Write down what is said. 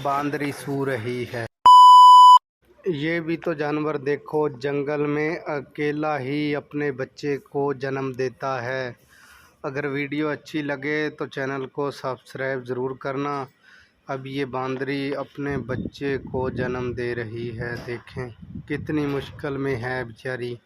बांदरी सो रही है। ये भी तो जानवर देखो, जंगल में अकेला ही अपने बच्चे को जन्म देता है। अगर वीडियो अच्छी लगे तो चैनल को सब्सक्राइब ज़रूर करना। अब ये बांदरी अपने बच्चे को जन्म दे रही है, देखें कितनी मुश्किल में है बेचारी।